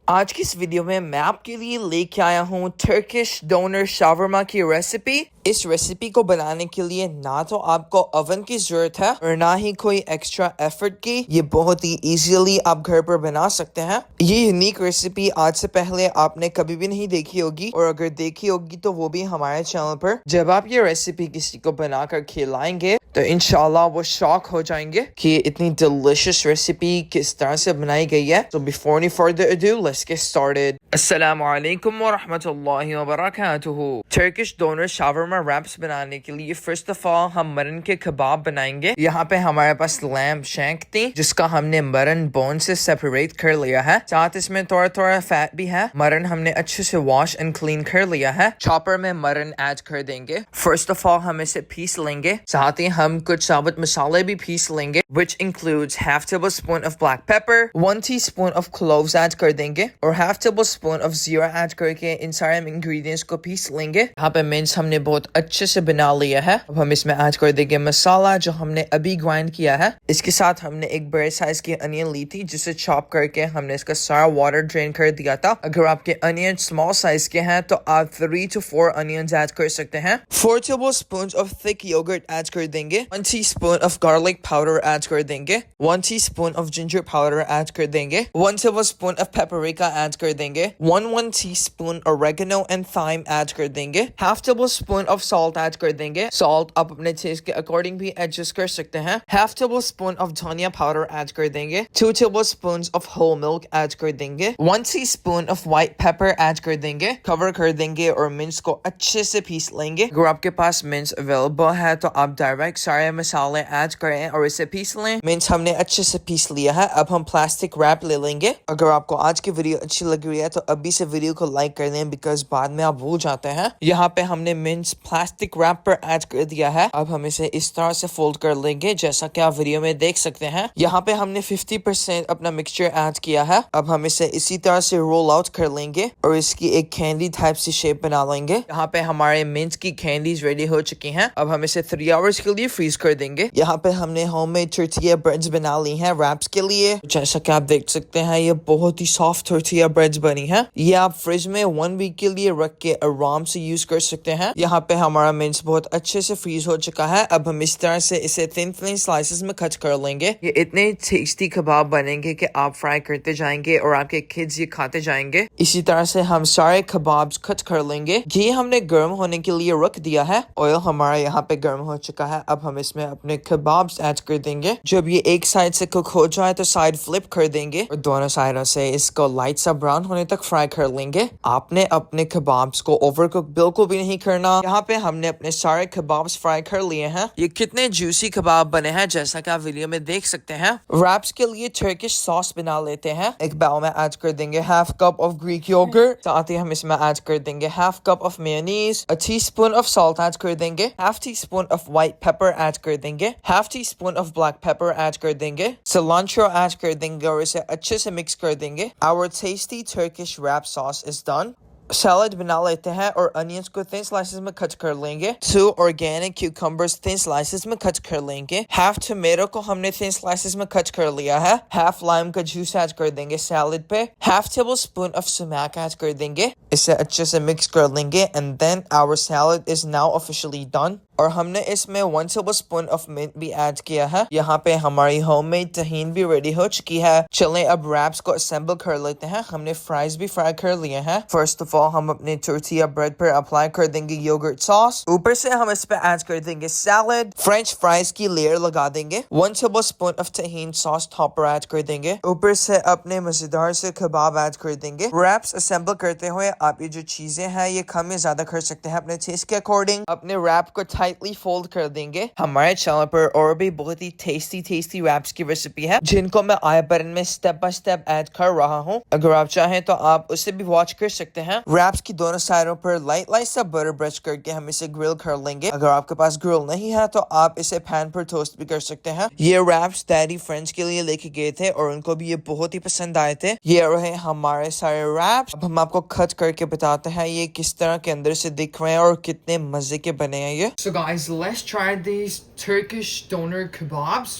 आज की इस वीडियो में मैं आपके लिए लेके आया हूँ टर्किश डोनर शावरमा की रेसिपी। इस रेसिपी को बनाने के लिए ना तो आपको ओवन की जरूरत है और ना ही कोई एक्स्ट्रा एफर्ट की। ये बहुत ही इजीली आप घर पर बना सकते हैं। ये यूनिक रेसिपी आज से पहले आपने कभी भी नहीं देखी होगी, और अगर देखी होगी तो वो भी हमारे चैनल पर। जब आप ये रेसिपी किसी को बनाकर खिलाएंगे तो इंशाल्लाह वो शॉक हो जाएंगे कि इतनी डिलिशियस रेसिपी किस तरह से बनाई गई है। So before any further ado, let's get started. अस्सलाम वालेकुम व रहमतुल्लाहि व बरकातुहू। टर्किश डोनर शावरमा रैप्स बनाने के लिए फर्स्ट ऑफ ऑल हम मटन के कबाब बनाएंगे। यहाँ पे हमारे पास लैम्ब शैंक थी जिसका हमने मटन बोन से सेपरेट कर लिया है। साथ इसमें थोड़ा थोड़ा फैट भी है। मटन हमने अच्छे से वॉश एंड क्लीन कर लिया है। चॉपर में मटन ऐड कर देंगे। फर्स्ट ऑफ ऑल हम इसे पीस लेंगे। साथ ही हम कुछ साबुत मसाले भी पीस लेंगे, which includes half tablespoon of black pepper, 1 teaspoon of cloves add कर देंगे और half tablespoon of जीरा ऐड करके इन सारे इंग्रेडिएंट्स को पीस लेंगे। यहाँ पे मिंस हमने बहुत अच्छे से बना लिया है। अब हम इसमें ऐड कर देंगे मसाला जो हमने अभी ग्राइंड किया है। इसके साथ हमने एक बड़े साइज की अनियन ली थी जिसे चॉप करके हमने इसका सारा वाटर ड्रेन कर दिया था। अगर आपके अनियन स्मॉल साइज के हैं तो आप 3 to 4 अनियंस ऐड कर सकते हैं। 4 tablespoons of thick yogurt add कर देंगे। 1 teaspoon of garlic powder add कर देंगे। 1 teaspoon of ginger powder add कर देंगे। 1 tablespoon of paprika ऐड कर देंगे। 1 teaspoon oregano and thyme add कर देंगे। half tablespoon of salt add कर देंगे। salt आप अपने टेस्ट के अकॉर्डिंग भी एडजस्ट कर सकते हैं। half tablespoon of धनिया पाउडर ऐड कर देंगे। 2 tablespoons of whole milk add कर देंगे। 1 teaspoon of white pepper add कर देंगे। कवर कर देंगे और मिंस को अच्छे से पीस लेंगे। अगर आपके पास मिंस अवेलेबल है तो आप डायरेक्ट सारे मसाले ऐड करें और इसे पीस लें। मिंस हमने अच्छे से पीस लिया है। अब हम प्लास्टिक रैप ले लेंगे। अगर आपको आज की वीडियो अच्छी लग रही है तो अभी से वीडियो को लाइक कर दें, बिकॉज बाद में आप भूल जाते हैं। यहाँ पे हमने मिंस प्लास्टिक रैप पर ऐड कर दिया है। अब हम इसे इस तरह से फोल्ड कर लेंगे जैसा कि आप वीडियो में देख सकते हैं। यहाँ पे हमने 50% अपना मिक्सचर ऐड किया है। अब हम इसे इसी तरह से रोल आउट कर लेंगे और इसकी एक कैंडी टाइप सी शेप बना लेंगे। यहाँ पे हमारे मिंस की कैंडीज रेडी हो चुकी हैं। अब हम इसे 3 आवर्स के लिए फ्रीज कर देंगे। यहाँ पे हमने होममेड टोर्टिया ब्रेड्स बना ली हैं रैप्स के लिए। जैसा कि आप देख सकते हैं ये बहुत ही सॉफ्ट टोर्टिया ब्रेड्स बनी है। ये आप फ्रिज में 1 वीक के लिए रख के आराम से यूज कर सकते हैं। यहाँ पे हमारा मिंस बहुत अच्छे से फ्रीज हो चुका है। अब हम इस तरह से इसे थिन थिन स्लाइसेस में कट कर लेंगे। ये इतने टेस्टी कबाब बनेंगे कि आप फ्राई करते जाएंगे और आपके किड्स ये खाते जाएंगे। इसी तरह से हम सारे कबाब्स कट कर लेंगे। ये हमने गर्म होने के लिए रख दिया है। ऑयल हमारा यहाँ पे गर्म हो चुका है। अब हम इसमें अपने कबाब्स ऐड कर देंगे। जब ये एक साइड से कुक हो जाए तो साइड फ्लिप कर देंगे और दोनों साइडों से इसको लाइट सा ब्राउन होने तक फ्राई कर लेंगे। आपने अपने कबाब्स को ओवर कुक बिल्कुल भी नहीं करना। यहाँ पे हमने अपने सारे कबाब्स फ्राई कर लिए हैं। ये कितने जूसी कबाब बने हैं जैसा कि आप वीडियो में देख सकते हैं। रैप्स के लिए टर्किश सॉस बना लेते हैं। एक बाउल में ऐड कर देंगे half cup of Greek yogurt. साथ ही हम इसमें ऐड कर देंगे half cup of mayonnaise, a teaspoon of salt add कर देंगे, half teaspoon of white pepper add कर देंगे, half teaspoon of black pepper add कर देंगे, cilantro ऐड कर देंगे और इसे अच्छे से मिक्स कर देंगे। Our tasty Turkish wrap sauce is done. Salad बना लेते हैं और अनियंस को थिन स्लाइसेस में कट कर लेंगे। 2 ऑर्गेनिक क्यूकम्बर्स थिन स्लाइसेस में कट कर लेंगे। हाफ टोमेटो को हमने थिन स्लाइसेस में कट कर लिया है। हाफ लाइम का जूस ऐड कर देंगे सैलड पे। Half tablespoon of sumac add कर देंगे। इसे अच्छे से मिक्स कर लेंगे and then our salad is now officially done. और हमने इसमें 1 tablespoon ऑफ मिंट भी ऐड किया है। यहाँ पे हमारी होममेड तहीन भी रेडी हो चुकी है। चलें अब रैप्स को असेंबल कर लेते हैं। हमने फ्राइज भी फ्राई कर लिए हैं। फर्स्ट ऑफ ऑल हम अपने टोर्टिया ब्रेड पर अप्लाई कर देंगे योगर्ट सॉस। ऊपर से हम इस पे ऐड कर देंगे सैलड। फ्रेंच फ्राइज की लेयर लगा देंगे। 1 tablespoon of tahini sauce topper add कर देंगे। ऊपर से अपने मजेदार से कबाब ऐड कर देंगे। रैप्स असेंबल करते हुए आप ये जो चीजें हैं ये कम या ज्यादा कर सकते हैं अपने टेस्ट के अकॉर्डिंग। अपने रैप को टाइटली फोल्ड कर देंगे। हमारे चैनल पर और भी बहुत ही टेस्टी रैप्स की रेसिपी है जिनको मैं आई बटन में स्टेप बाय स्टेप ऐड कर रहा हूँ। अगर आप चाहें तो आप उसे भी वॉच कर सकते हैं। रैप्स की दोनों साइडों पर लाइट सा बटर ब्रश करके हम इसे ग्रिल कर लेंगे। अगर आपके पास ग्रिल नहीं है तो आप इसे पैन पर टोस्ट भी कर सकते हैं। ये रैप्स डैडी फ्रेंड्स के लिए लेके गए थे और उनको भी ये बहुत ही पसंद आए थे। ये रहे हमारे सारे रैप्स। अब हम आपको कट करके बताते हैं ये किस तरह के अंदर से दिख रहे हैं और कितने मजे के बने हैं ये। So guys, let's try these Turkish doner kebabs.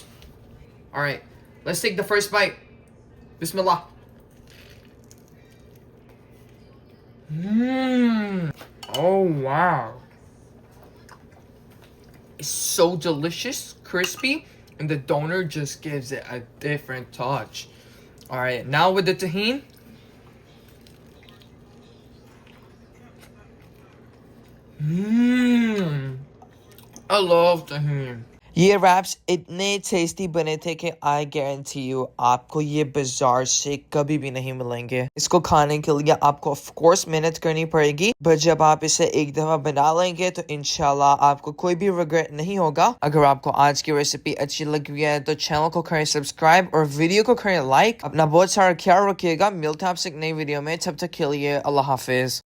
Alright, let's take the first bite. Bismillah. Oh wow. It's so delicious, crispy, and the doner just gives it a different touch. All right, now with the tahini. I love tahini. ये raps इतने tasty बने थे कि I guarantee you आपको ये बाजार से कभी भी नहीं मिलेंगे। इसको खाने के लिए आपको ऑफ कोर्स मेहनत करनी पड़ेगी, पर जब आप इसे एक दफा बना लेंगे तो इंशाल्लाह आपको कोई भी रिग्रेट नहीं होगा। अगर आपको आज की रेसिपी अच्छी लगी है तो चैनल को करें सब्सक्राइब और वीडियो को करें लाइक। अपना बहुत सारा ख्याल रखिएगा। मिलते हैं आपसे एक नई वीडियो में, तब तक के लिए अल्लाह हाफिज।